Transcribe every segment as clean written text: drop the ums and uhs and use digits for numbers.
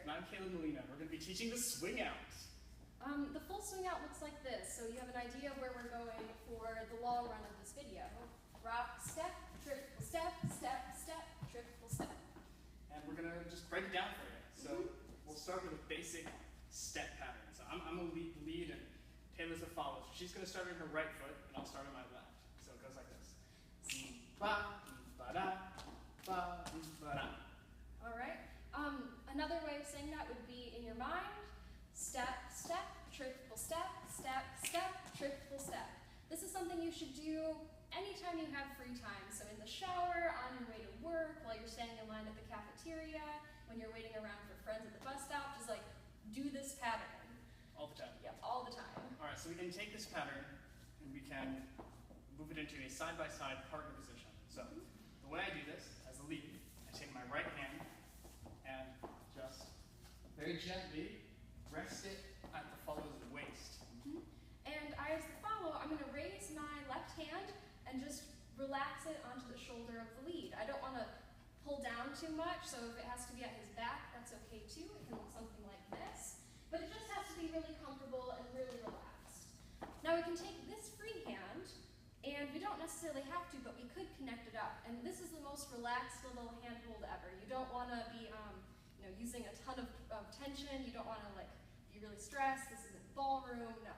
and I'm Kaleb Molina. We're going to be teaching the swing out. The full swing out looks like this, so you have an idea of where we're going for the long run of this video. Rock, step, triple step, step, step, triple step. And we're going to just break it down for you. So we'll start with a basic step pattern. So I'm going to lead and Taylor's the follow. So she's going to start on her right foot, and I'll start on my left. So it goes like this. Ba, ba, da, ba, ba, da. All right. Another way of saying that would be in your mind. Step, step, triple step, step, step, triple step. This is something you should do anytime you have free time. So in the shower, on your way to work, while you're standing in line at the cafeteria, when you're waiting around for friends at the bus stop, just like do this pattern. All the time. Yep, all the time. All right, so we can take this pattern and we can move it into a side-by-side partner position. So the way I do this, as a lead, I take my right hand and just very gently rest it at the follow's waist. And I, as the follow, I'm going to raise my left hand and just relax it onto the shoulder of the lead. I don't want to pull down too much, so if it has to be at his back, that's okay too. It can look something like this. But it just has to be really comfortable and really relaxed. Now we can take this free hand, and we don't necessarily have to, but we could connect it up. And this is the most relaxed little handhold ever. You don't want to be using a ton of tension. You don't want to be really stressed. This isn't ballroom. No.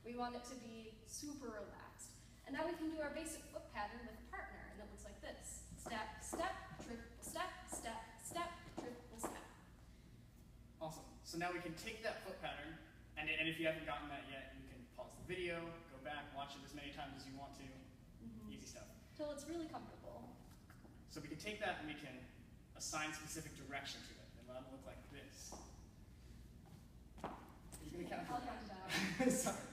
We want it to be super relaxed. And now we can do our basic foot pattern with a partner, and it looks like this. Step, step, triple step, step, step, triple step. Awesome. So now we can take that foot pattern, and if you haven't gotten that yet, you can pause the video, go back, watch it as many times as you want to. Easy stuff. Till it's really comfortable. So we can take that and we can assign specific direction to it. And that'll look like this. Are you going to count? I'll count it out. Sorry.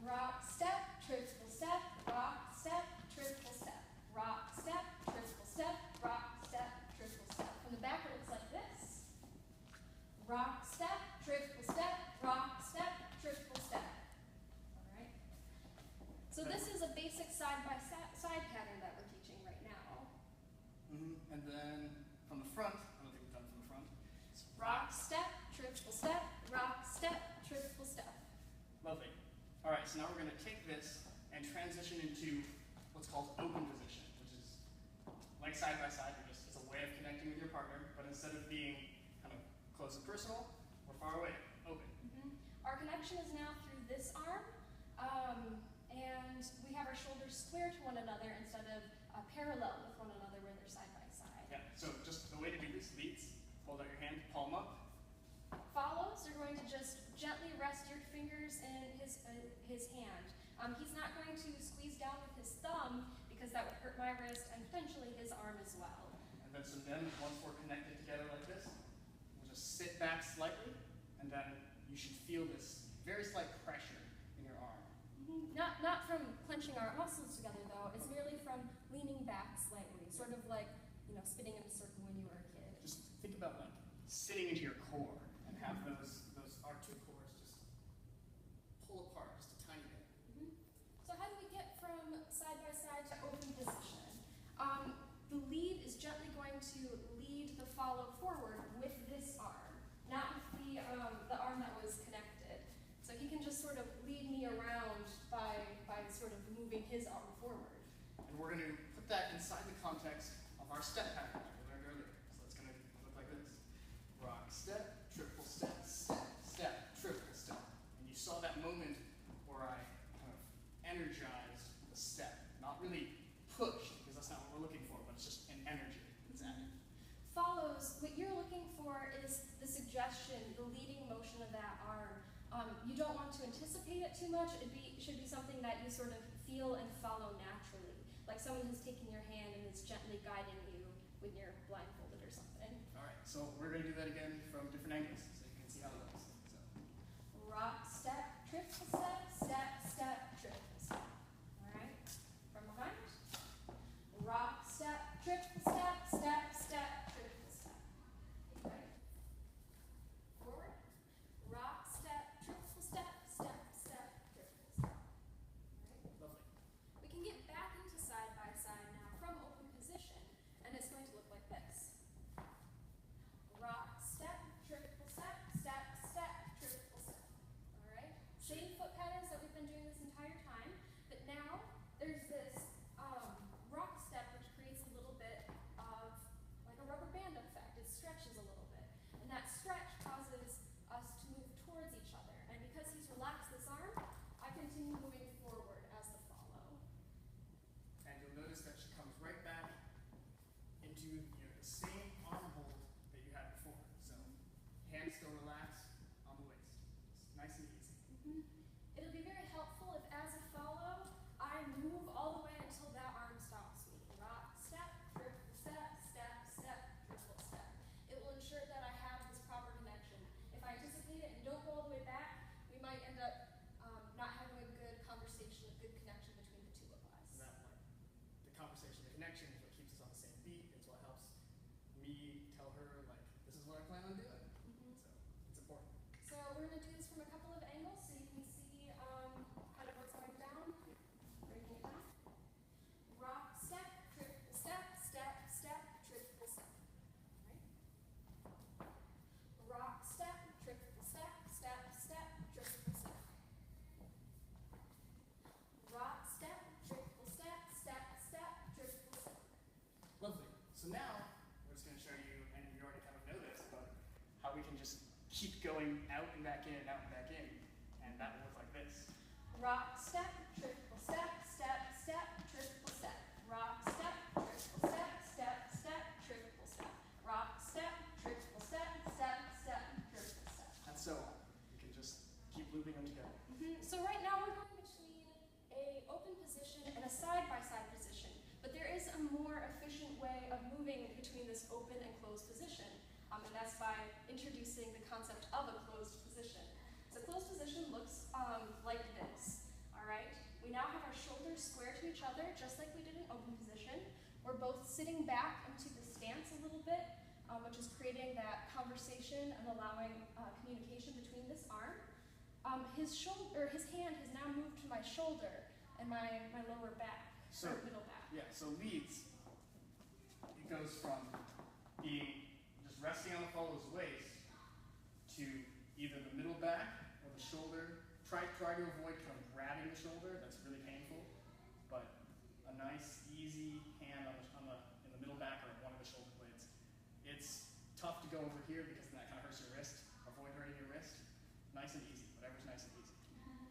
Rock, step, triple step, rock, step, triple step. Rock, step, triple step, rock, step, triple step. From the back it looks like this. Rock, step, triple step, rock, step, triple step. All right. So this is a basic side-by-side pattern that we're teaching right now. And then from the front, I don't think we've done it from the front. It's rock, step, triple step, rock, step, triple step. Lovely. All right, so now we're going to take this and transition into what's called open position, which is like side-by-side. It's a way of connecting with your partner, but instead of being kind of close and personal, we're far away, open. Our connection is now through this arm, and we have our shoulders square to one another instead of parallel with one another where they're side-by-side. Yeah, so just the way to do this, leads, hold out your hand, palm up. Follows, you're going to just gently rest your fingers in his hand. He's not going to squeeze down with his thumb because that would hurt my wrist and potentially his arm as well. And then once we're connected together like this, we'll just sit back slightly, and then you should feel this very slight pressure in your arm. Not from clenching our muscles together though, it's merely from leaning back slightly, sort of like spinning in a circle when you were a kid. Just think about like sitting into your core and have those our two cores just pull apart just a tiny bit. So how do we get from side-by-side to open position? The lead is gently going to lead the follow forward with this arm, not with the arm that was connected. So he can just sort of lead me around by sort of moving his arm forward. And we're going to put that inside the context of our step pattern that we learned earlier. So it's going to look like this. Rock, step, triple step, step, step, triple step. And you saw that moment where I kind of energized the step. Not really pushed, because that's not what we're looking for, but it's just an energy that's added. Follows, what you're looking for is the suggestion, the leading motion of that arm. You don't want to anticipate it too much. It should be something that you sort of feel and follow naturally, like someone who's taking your hand and is gently guiding you when you're blindfolded or something. All right, so we're going to do that again from different angles, so you can see how it looks. So. Rock, step, triple step, step, step, triple step. All right, from behind. Rock, step, triple step, step, step, triple step. Okay. Forward. Rock, step, triple step, step, step, triple step. All right. Lovely. We can get back into side-by-side now from open position, and it's going to look like this. Rock, step, triple step, me tell her, like, this is what I plan on doing. So it's important. So we're going to do this from a couple of angles so you can see kind of what's going down. Breaking it down. Rock, step, triple step, step, step, triple step. Right? Rock, step, triple step, step, step, triple step. Rock, step, triple step, step, step, triple step. Lovely. So now we're just going to show you, and you already kind of know this, but how we can just keep going out and back in and out and back in, and that will look like this. Rock, step, triple step, step, step, triple step. Rock, step, triple step, step, step, triple step. Rock, step, triple step, step, step, triple step. And so on. You can just keep looping them together. So right now we're going between a open position and a side-by-side position, but there is a more efficient way of moving between this open and closed position, and that's by introducing the concept of a closed position. So closed position looks like this, all right? We now have our shoulders square to each other, just like we did in open position. We're both sitting back into the stance a little bit, which is creating that conversation and allowing communication between this arm. His hand has now moved to my shoulder and my lower back, So, or middle back. yeah, so leads, it goes from being just resting on the follow's waist to either the middle back or the shoulder. Try to avoid kind of grabbing the shoulder. That's really painful. But a nice, easy hand in the middle back or one of the shoulder blades. It's tough to go over here because then that kind of hurts your wrist. Avoid hurting your wrist. Nice and easy. Whatever's nice and easy.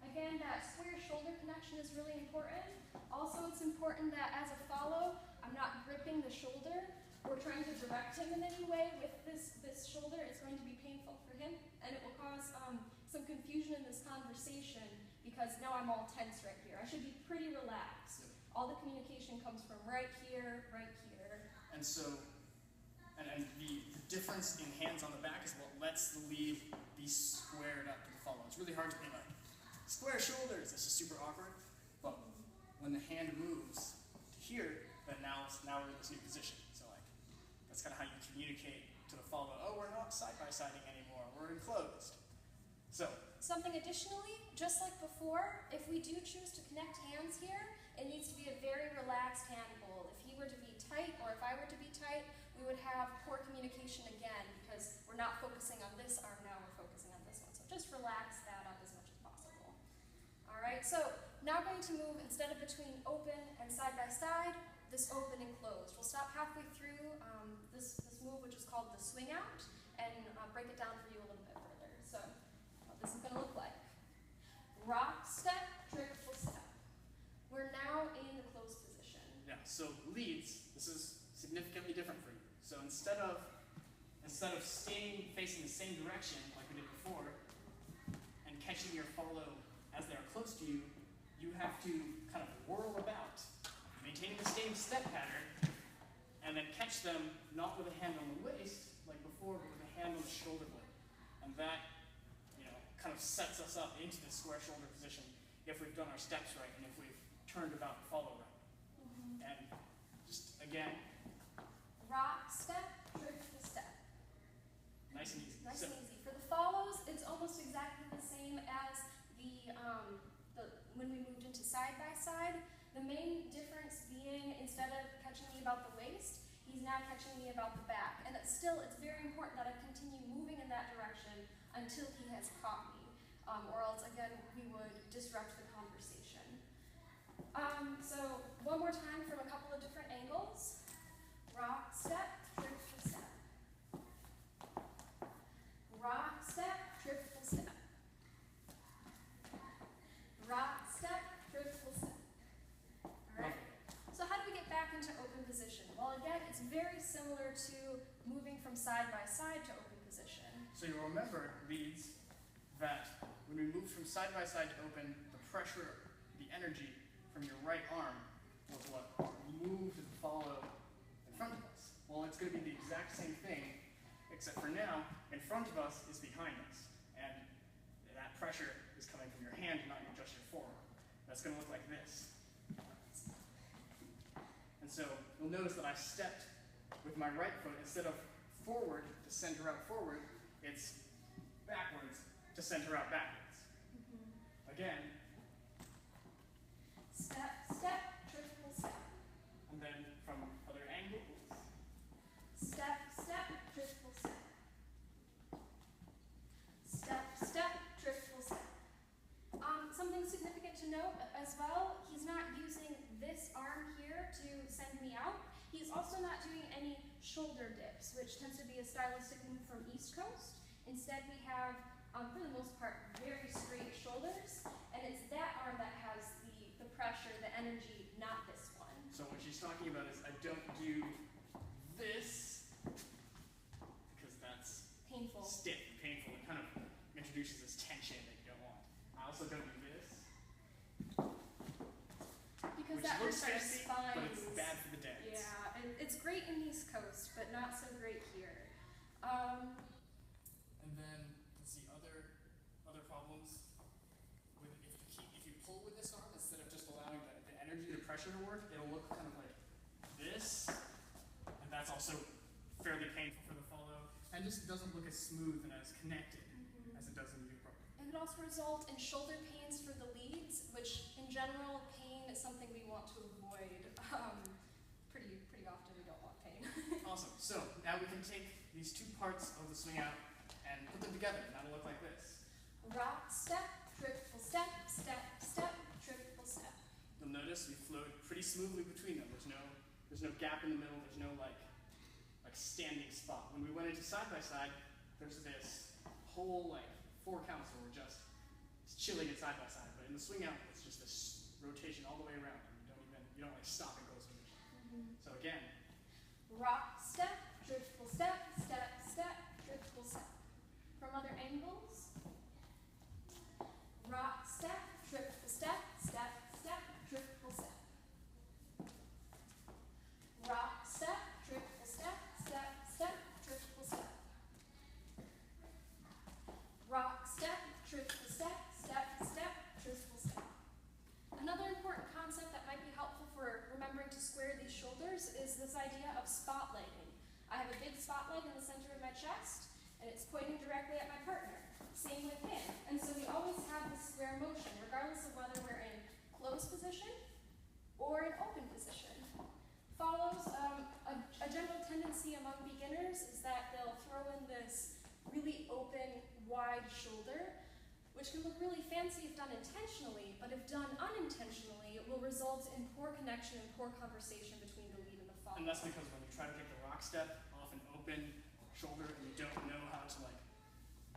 Again, that square shoulder connection is really important. Also, it's important that as a follow, I'm not gripping the shoulder or trying to direct him in any way with this shoulder. It's going to be painful for him, and it will cause some confusion in this conversation because now I'm all tense right here. I should be pretty relaxed. All the communication comes from right here, right here. And so, and the difference in hands on the back is what lets the lead be squared up to the follow. It's really hard to be like, square shoulders. This is super awkward. But when the hand moves to here, then now we're in this new position. So like, that's kind of how you communicate to the follow. Oh, we're not side-by-siding anymore. We're enclosed. So, Something additionally, just like before, if we do choose to connect hands here, it needs to be a very relaxed hand hold. If he were to be tight, or if I were to be tight, we would have poor communication again because we're not focusing on this arm now, we're focusing on this one. So just relax that up as much as possible. All right, so now going to move, instead of between open and side by side, this open and closed. We'll stop halfway through this move, which is called the swing out, and break it down for you a little bit further. So what this is going to look like. Rock, step, triple step. We're now in the closed position. yeah, so leads, this is significantly different for you. So instead of staying facing the same direction like we did before, and catching your follow as they're close to you, you have to kind of whirl about, maintaining the same step pattern, and then catch them not with a hand on the waist like before, but with a hand on the shoulder blade. And that, kind of sets us up into this square shoulder position if we've done our steps right and if we've turned about the follow right. And just again, rock, step, triple step. nice and easy. Nice and easy. For the follows, it's almost exactly the same as when we moved into side by side. The main difference being, instead of catching me about the waist, he's now catching me about the back. And it's very important that I continue moving in that direction until he has caught me, or else again we would disrupt the conversation. So one more time from a couple of different angles. Rock, step, triple step. Rock, step, triple step. Rock, step, triple step. All right. So how do we get back into open position? Well, again, it's very similar to moving from side by side to open position. So you'll remember, leads, that when we moved from side by side to open, the pressure, the energy from your right arm was what moved the follow in front of us. Well, it's going to be the exact same thing, except for now, in front of us is behind us. And that pressure is coming from your hand, not just your forearm. That's going to look like this. And so you'll notice that I stepped with my right foot, instead of forward to center out forward, it's backwards to center out backwards. Again. Step, step, triple step. And then from other angles. Step, step, triple step. Step, step, triple step. Something significant to note as well, he's not using this arm here to send me out. He's also not doing any shoulder dips, which tends to be a stylistic move from East Coast. Instead, we have, for the most part, very straight shoulders, and it's that arm that has the pressure, the energy, not this one. So what she's talking about is I don't do this because that's painful. Stiff, painful. It kind of introduces this tension that you don't want. I also don't do this. Because which that looks hurts our fancy, spines. but it's bad for the dance. Yeah, and it's great in East Coast, but not so great here. And then let's see other problems with if you pull with this arm instead of just allowing the energy, the pressure to work, it'll look kind of like this, and that's also fairly painful for the follow, and just doesn't look as smooth and as connected as it does in the new program. It could also result in shoulder pains for the leads, which in general, pain is something we want to avoid. Pretty often we don't want pain. Awesome. So now we can take these two parts of the swing out and put them together. That'll look like this. Rock, step, triple step, step, step, triple step. You'll notice we flowed pretty smoothly between them. There's no gap in the middle. There's no like standing spot. When we went into side by side, there's this whole 4 counts where we're just chilling it side by side. But in the swing out, it's just this rotation all the way around. You don't stop and go swing. So again. Rock, step, triple step, step, step, triple step. From other angles. Rock, step, triple step, step, step, triple step. Rock, step, triple step, step, step, triple step. Rock, step, triple step, step, step, triple step. Another important concept that might be helpful for remembering to square these shoulders is this idea of spotlighting. I have a big spotlight in the center of my chest, and it's pointing directly at my partner. Same with him. And so we always have this square motion, regardless of whether we're in closed position or in open position. Follows a general tendency among beginners is that they'll throw in this really open, wide shoulder, which can look really fancy if done intentionally, but if done unintentionally, it will result in poor connection and poor conversation between the lead and the follow. And that's because when you try to take the rock step off an open shoulder and you don't know how to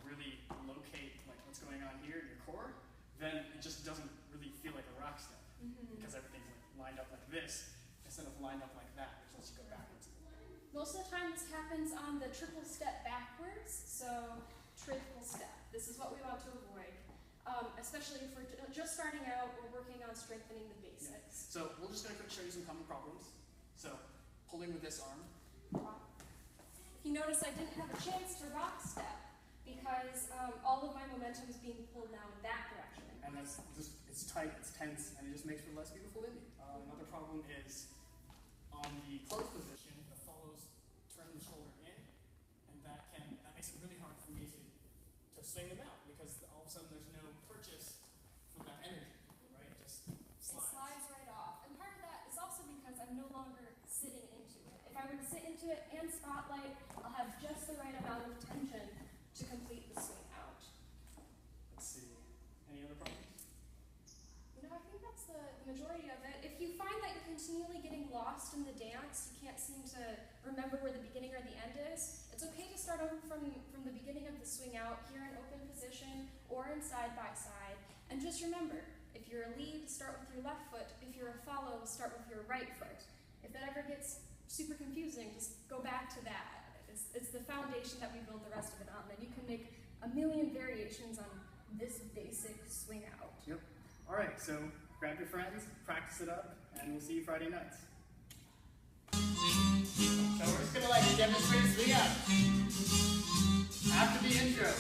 really locate what's going on here in your core, then it just doesn't really feel like a rock step because everything's lined up like this instead of lined up like that, which lets you go backwards. Most of the time this happens on the triple step backwards, so triple step. This is what we want to avoid, especially if we're just starting out or working on strengthening the basics. Yeah. So we're just going to show you some common problems. So pulling with this arm. If you notice, I didn't have a chance to rock step because all of my momentum is being pulled now in that direction. And that's just, it's tight, it's tense, and it just makes for less beautiful Lindy. Another problem is on the closed position, the follows turn the shoulder in, and that makes it really hard for me to swing them out because all of a sudden there's no purchase from that energy, right? It just slides. It slides right off. And part of that is also because I'm no longer sitting into it. If I were to sit into it and spotlight, I'll have just the right amount of tension to complete the swing out. Let's see. Any other problems? I think that's the majority of it. If you find that you're continually getting lost in the dance, you can't seem to remember where the beginning or the end is, it's okay to start over from the beginning of the swing out, here in open position or in side by side. And just remember, if you're a lead, start with your left foot. If you're a follow, start with your right foot. If that ever gets super confusing, just go back to that. It's the foundation that we build the rest of it on. And you can make a million variations on this basic swing out. Yep. All right, so grab your friends, practice it up, and we'll see you Friday nights. So we're just gonna demonstrate swing out after the intro.